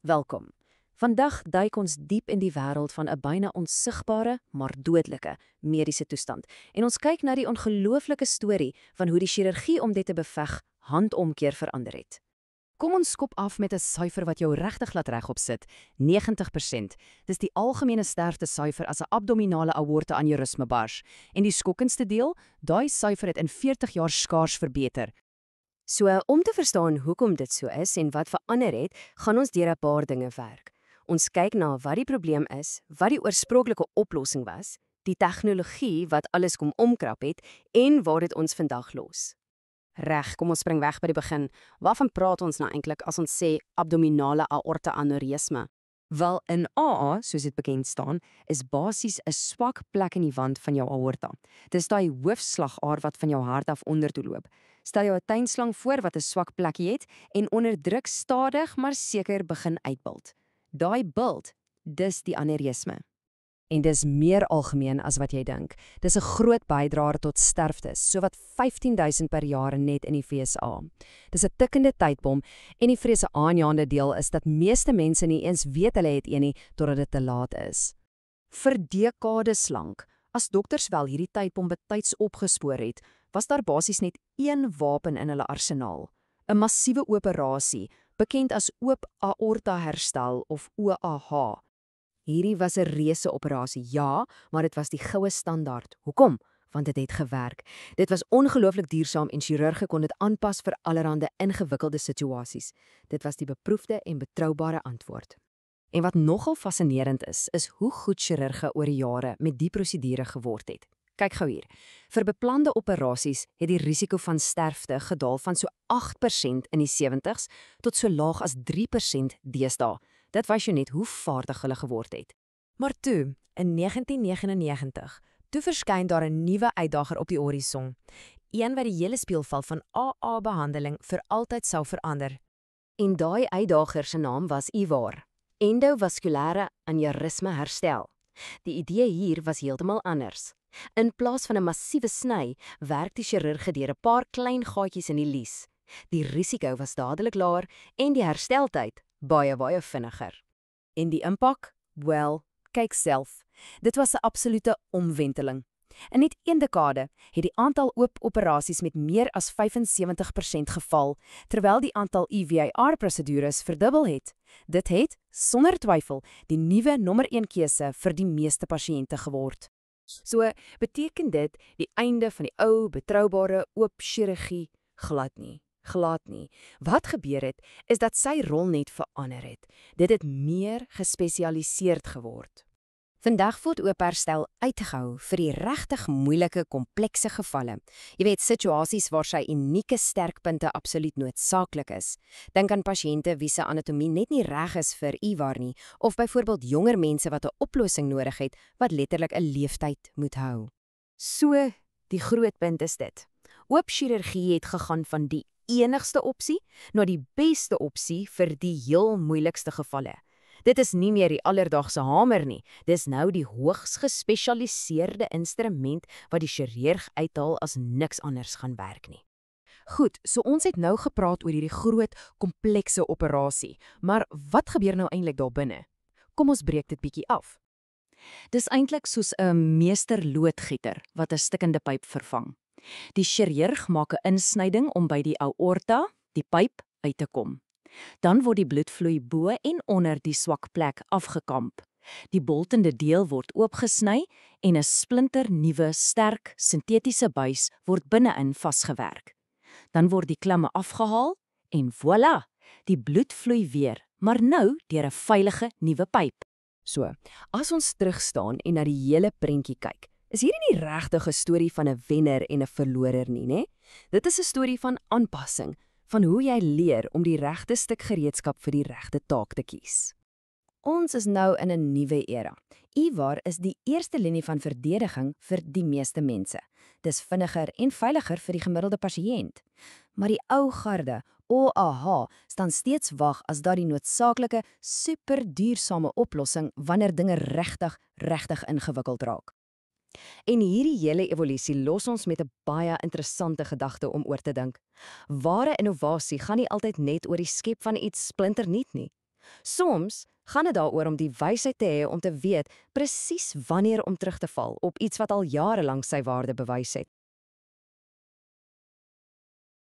Welkom. Vandag duik ons diep in die wêreld van 'n byna onsigbare, maar dodelike mediese toestand. En ons kyk na die ongelooflike storie van hoe die chirurgie om dit te beveg handomkeer verander het. Kom ons skop af met 'n syfer wat jou regtig laat regop sit. 90%. Dis die algemene sterftesyfer as 'n abdominale aorta aneurisme bars. En die skokkendste deel, daai syfer het in 40 jaar skaars verbeter. So, om te verstaan hoekom dit so is en wat verander het, gaan ons deur 'n paar dinge werk. Ons kyk na wat die probleem is, wat die oorspronklike oplossing was, die tegnologie wat alles kom omkrap het en waar dit ons vandag los. Reg, kom ons spring weg by die begin. Waarvan praat ons nou eintlik as ons sê abdominale aorta aneurisme? Wel, in AA, soos dit bekend staan, is basies 'n swak plek in die wand van jou aorta. Dis daai hoofslagaar wat van jou hart af onder toe loop. Stel jou 'n tuinslang voor wat 'n swak plekkie het en onder druk stadig maar seker begin uitbult. Daai bult, dis die aneurisme. En dis meer algemeen as wat jy dink. Dis 'n groot bydraer tot sterftes, sowat 15,000 per jaar net in die VSA. Dis 'n tikkende tydbom en die vrese aanjaende deel is dat meeste mense nie eens weet hulle het een nie totdat dit te laat is. Vir dekades lank, as dokters wel hierdie tydbom betyds opgespoor het, was daar basies net een wapen in hulle arsenaal. 'n Massiewe operasie, bekend as oop aorta herstel of OAH. Hierdie was 'n reuse operasie, ja, maar dit was die goue standaard. Hoekom? Want dit het gewerk. Dit was ongelooflik duursaam en chirurge kon dit aanpas vir allerlei ingewikkelde situasies. Dit was die beproefde en betroubare antwoord. En wat nogal fascinerend is hoe goed chirurge oor die jare met die prosedure geword het. Kyk gou hier. Vir beplande operasies het die risiko van sterfte gedaal van so 8% in die 70s tot so laag as 3% deesdae. Dit wys jou net hoe vaardig hulle geword het. Maar toe, in 1999, toe verskyn daar 'n nuwe uitdager op die horison. Een wat die hele speelveld van AA-behandeling vir altyd sou verander. En daai uitdager se naam was IVAR, endovaskulêre aneurisme herstel. Die idee hier was heeltemal anders. In plaas van 'n massiewe sny, werk die chirurg deur 'n paar klein gaatjies in die lies. Die risiko was dadelik laer en die hersteltyd baie vinniger. En die impak? Wel, kyk self. Dit was 'n absolute omwenteling. In net 1 dekade het die aantal oop operasies met meer as 75% geval, terwyl die aantal IVAR-prosedures verdubbel het. Dit het, sonder twyfel, die nuwe nommer 1 keuse vir die meeste pasiënte geword. So, beteken dit die einde van die ou, betroubare oop chirurgie? Glad nie. Wat gebeur het, is dat sy rol net verander het. Dit het meer gespesialiseerd geword. Vandag word oop herstel uitgehou vir die regtig moeilike, komplekse gevalle. Jy weet, situasies waar sy unieke sterkpunte absoluut noodsaaklik is. Dink aan pasiënte wie se anatomie net nie reg is vir IVAR nie, of byvoorbeeld jonger mense wat 'n oplossing nodig het wat letterlik 'n leeftyd moet hou. So, die groot punt is dit. Oop chirurgie het gegaan van die enigste opsie na die beste opsie vir die heel moeilikste gevalle. Dit is nie meer die alledaagse hamer nie, dis nou die hoogs gespesialiseerde instrument wat die chirurg uithaal as niks anders gaan werk nie. Goed, so ons het nou gepraat oor hierdie groot, komplekse operasie, maar wat gebeur nou eintlik daar binne? Kom ons breek dit bietjie af. Dis eintlik soos 'n meesterloodgieter wat 'n stikkende pyp vervang. Die chirurg maak 'n insnyding om by die aorta, die pyp, uit te kom. Dan word die bloedvloei bo en onder die swak plek afgekamp. Die boltende deel word oopgesny en 'n splinternuwe, sterk, sintetiese buis word binne-in vasgewerk. Dan word die klimme afgehaal en voilà, die bloed vloei weer, maar nou deur 'n veilige nuwe pyp. So, as ons terugstaan en na die hele prentjie kyk, is hierdie nie regtig 'n storie van 'n wenner en 'n verlorer nie, né? Dit is 'n storie van aanpassing, van hoe jy leer om die regte stuk gereedskap vir die regte taak te kies. Ons is nou in 'n nuwe era. IVAR is die eerste linie van verdediging vir die meeste mense. Dis vinniger en veiliger vir die gemiddelde pasiënt. Maar die ou garde, OAH, staan steeds wag as daardie noodsaaklike, superduursame oplossing wanneer dinge regtig ingewikkeld raak. En hierdie hele evolusie los ons met 'n baie interessante gedagte om oor te dink. Ware innovasie gaan nie altyd net oor die skep van iets splinternuut nie. Soms gaan dit daaroor om die wysheid te hê om te weet presies wanneer om terug te val op iets wat al jare lank sy waarde bewys het.